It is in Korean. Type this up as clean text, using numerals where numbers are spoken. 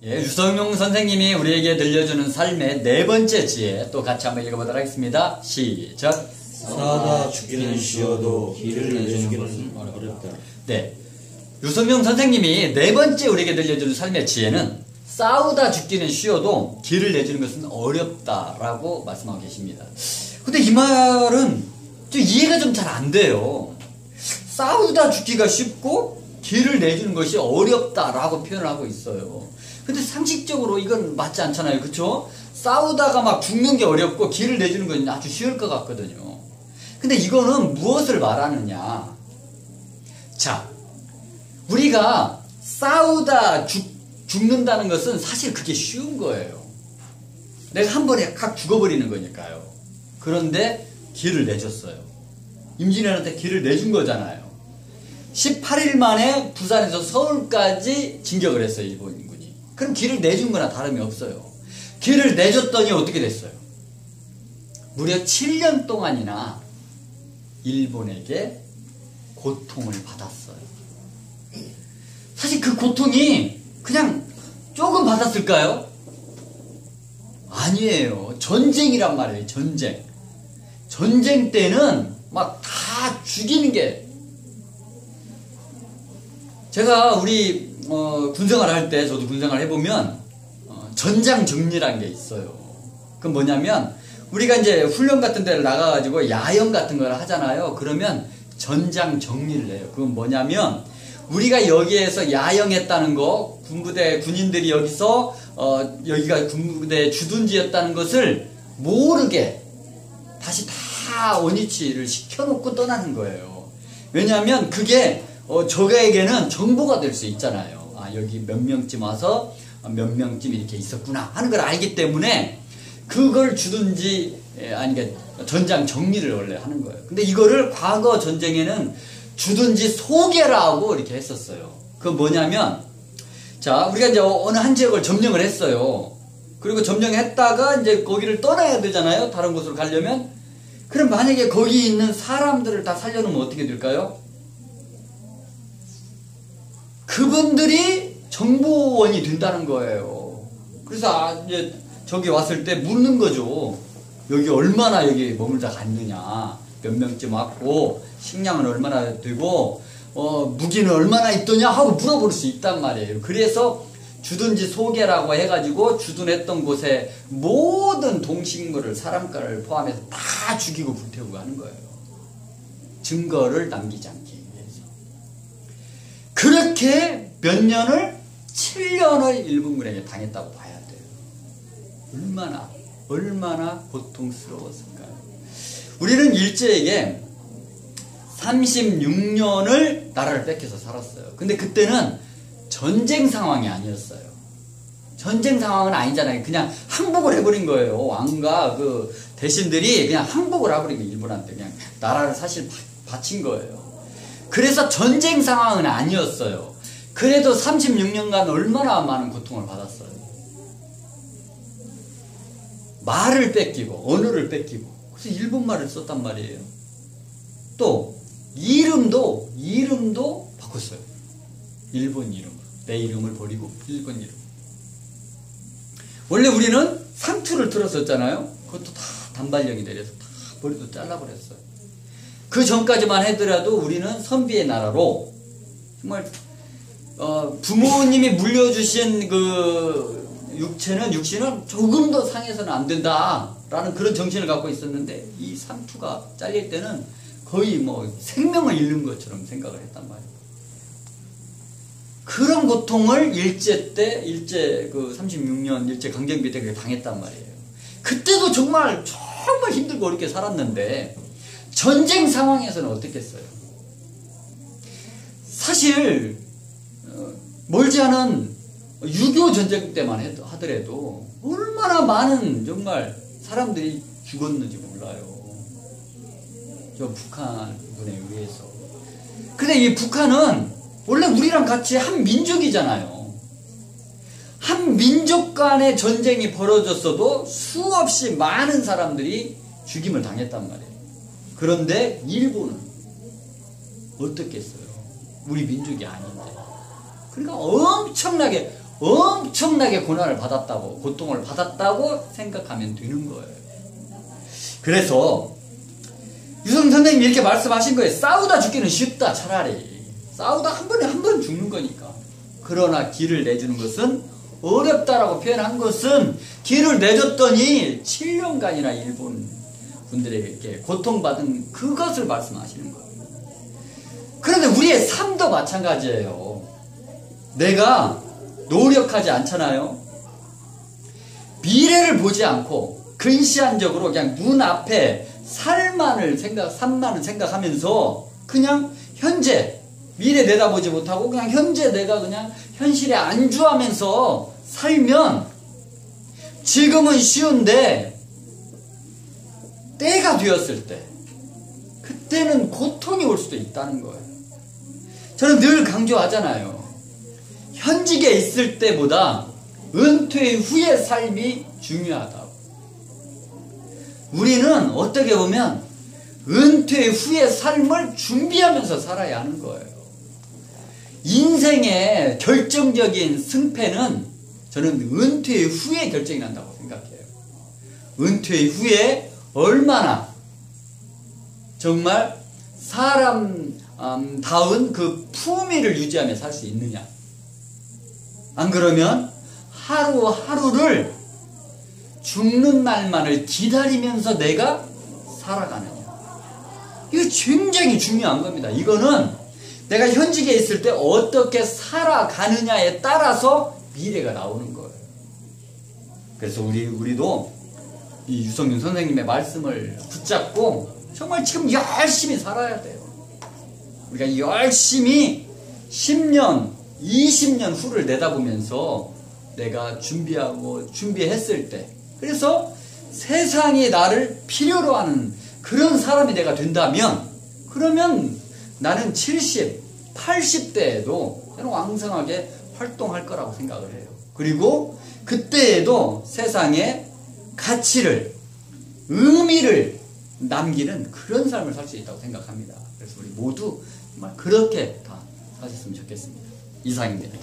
예, 유성용 선생님이 우리에게 들려주는 삶의 네 번째 지혜 또 같이 한번 읽어보도록 하겠습니다. 시작. 싸우다 죽기는 쉬워도 길을 내주는 것은 어렵다. 네, 유성용 선생님이 네 번째 우리에게 들려주는 삶의 지혜는 싸우다 죽기는 쉬워도 길을 내주는 것은 어렵다라고 말씀하고 계십니다. 근데 이 말은 좀 이해가 좀 잘 안 돼요. 싸우다 죽기가 쉽고 길을 내주는 것이 어렵다라고 표현을 하고 있어요. 근데 상식적으로 이건 맞지 않잖아요. 그쵸? 싸우다가 막 죽는 게 어렵고 길을 내주는 건 아주 쉬울 것 같거든요. 근데 이거는 무엇을 말하느냐? 자, 우리가 싸우다 죽는다는 것은 사실 그게 쉬운 거예요. 내가 한 번에 확 죽어버리는 거니까요. 그런데 길을 내줬어요. 임진왜란한테 길을 내준 거잖아요. 18일 만에 부산에서 서울까지 진격을 했어요, 일본군이. 그럼 길을 내준 거나 다름이 없어요. 길을 내줬더니 어떻게 됐어요? 무려 7년 동안이나 일본에게 고통을 받았어요. 사실 그 고통이 그냥 조금 받았을까요? 아니에요. 전쟁이란 말이에요. 전쟁. 전쟁 때는 막 다 죽이는 게, 제가 우리 군생활 할 때, 저도 군생활 해보면 전장 정리라는 게 있어요. 그건 뭐냐면 우리가 이제 훈련 같은 데를 나가가지고 야영 같은 걸 하잖아요. 그러면 전장 정리를 해요. 그건 뭐냐면 우리가 여기에서 야영했다는 거, 군인들이 여기서 여기가 군부대 주둔지였다는 것을 모르게 다시 다 원위치를 시켜놓고 떠나는 거예요. 왜냐하면 그게 적에게는 정보가 될 수 있잖아요. 아, 여기 몇 명쯤 와서 몇 명쯤 이렇게 있었구나 하는 걸 알기 때문에 그걸 주둔지, 아니, 전장 정리를 원래 하는 거예요. 근데 이거를 과거 전쟁에는 주둔지 소개라고 이렇게 했었어요. 그건 뭐냐면, 자, 우리가 이제 어느 한 지역을 점령을 했어요. 그리고 점령했다가 이제 거기를 떠나야 되잖아요. 다른 곳으로 가려면. 그럼 만약에 거기 있는 사람들을 다 살려놓으면 어떻게 될까요? 그분들이 정보원이 된다는 거예요. 그래서 이제 저기 왔을 때 묻는 거죠. 여기 얼마나 여기 머물다 갔느냐, 몇 명쯤 왔고 식량은 얼마나 되고 무기는 얼마나 있더냐 하고 물어볼 수 있단 말이에요. 그래서 주둔지 소개라고 해가지고 주둔했던 곳에 모든 동식물을, 사람과를 포함해서 다 죽이고 불태우고 하는 거예요. 증거를 남기지 않기 위해서. 그렇게 몇 년을, 7년을 일본군에게 당했다고 봐야 돼요. 얼마나 고통스러웠을까요? 우리는 일제에게 36년을 나라를 뺏겨서 살았어요. 근데 그때는 전쟁 상황이 아니었어요. 전쟁 상황은 아니잖아요. 그냥 항복을 해버린 거예요. 왕과 그 대신들이 그냥 항복을 해버린 거예요. 일본한테 그냥 나라를 사실 바친 거예요. 그래서 전쟁 상황은 아니었어요. 그래도 36년간 얼마나 많은 고통을 받았어요. 말을 뺏기고 언어를 뺏기고, 그래서 일본말을 썼단 말이에요. 또 이름도 바꿨어요. 일본 이름, 내 이름을 버리고 일본 이름. 원래 우리는 상투를 틀었었잖아요. 그것도 다 단발령이 내려서 다 머리도 잘라버렸어요. 그 전까지만 하더라도 우리는 선비의 나라로, 정말 부모님이 물려주신 그 육신은 조금 더 상해서는 안 된다라는 그런 정신을 갖고 있었는데, 이 상투가 잘릴 때는 거의 뭐 생명을 잃는 것처럼 생각을 했단 말이에요. 그런 고통을 일제 그 36년 일제 강점기 때 당했단 말이에요. 그때도 정말 힘들고 어렵게 살았는데, 전쟁 상황에서는 어떻겠어요? 사실 멀지 않은 6.25 전쟁 때만 하더라도 얼마나 많은 정말 사람들이 죽었는지 몰라요. 저 북한군에 의해서. 근데 이 북한은 원래 우리랑 같이 한 민족이잖아요. 한 민족 간의 전쟁이 벌어졌어도 수없이 많은 사람들이 죽임을 당했단 말이에요. 그런데 일본은 어떻겠어요? 우리 민족이 아닌데. 그러니까 엄청나게 엄청나게 고난을 받았다고, 고통을 받았다고 생각하면 되는 거예요. 그래서 유성 선생님이 이렇게 말씀하신 거예요. 싸우다 죽기는 쉽다. 차라리 싸우다 한 번에 한 번 죽는 거니까. 그러나 길을 내주는 것은 어렵다라고 표현한 것은 길을 내줬더니 7년간이나 일본 분들에게 이렇게 고통받은 그것을 말씀하시는 거예요. 그런데 우리의 삶도 마찬가지예요. 내가 노력하지 않잖아요. 미래를 보지 않고 근시안적으로 그냥 눈앞에 삶만을 생각하면서 그냥 현재 미래 내다보지 못하고 그냥 현재 내가 그냥 현실에 안주하면서 살면 지금은 쉬운데 때가 되었을 때 그때는 고통이 올 수도 있다는 거예요. 저는 늘 강조하잖아요. 현직에 있을 때보다 은퇴 후의 삶이 중요하다고. 우리는 어떻게 보면 은퇴 후의 삶을 준비하면서 살아야 하는 거예요. 인생의 결정적인 승패는 저는 은퇴 후에 결정이 난다고 생각해요. 은퇴 후에 얼마나 정말 사람다운 그 품위를 유지하며 살 수 있느냐. 안 그러면 하루하루를 죽는 날만을 기다리면서 내가 살아가느냐. 이거 굉장히 중요한 겁니다. 이거는 내가 현직에 있을 때 어떻게 살아가느냐에 따라서 미래가 나오는 거예요. 그래서 우리도 이 유성윤 선생님의 말씀을 붙잡고 정말 지금 열심히 살아야 돼요. 우리가 열심히 10년, 20년 후를 내다보면서 내가 준비했을 때, 그래서 세상이 나를 필요로 하는 그런 사람이 내가 된다면, 그러면 나는 70, 80대에도 저는 왕성하게 활동할 거라고 생각을 해요. 그리고 그때에도 세상에 가치를, 의미를 남기는 그런 삶을 살 수 있다고 생각합니다. 그래서 우리 모두 정말 그렇게 다 사셨으면 좋겠습니다. 이상입니다.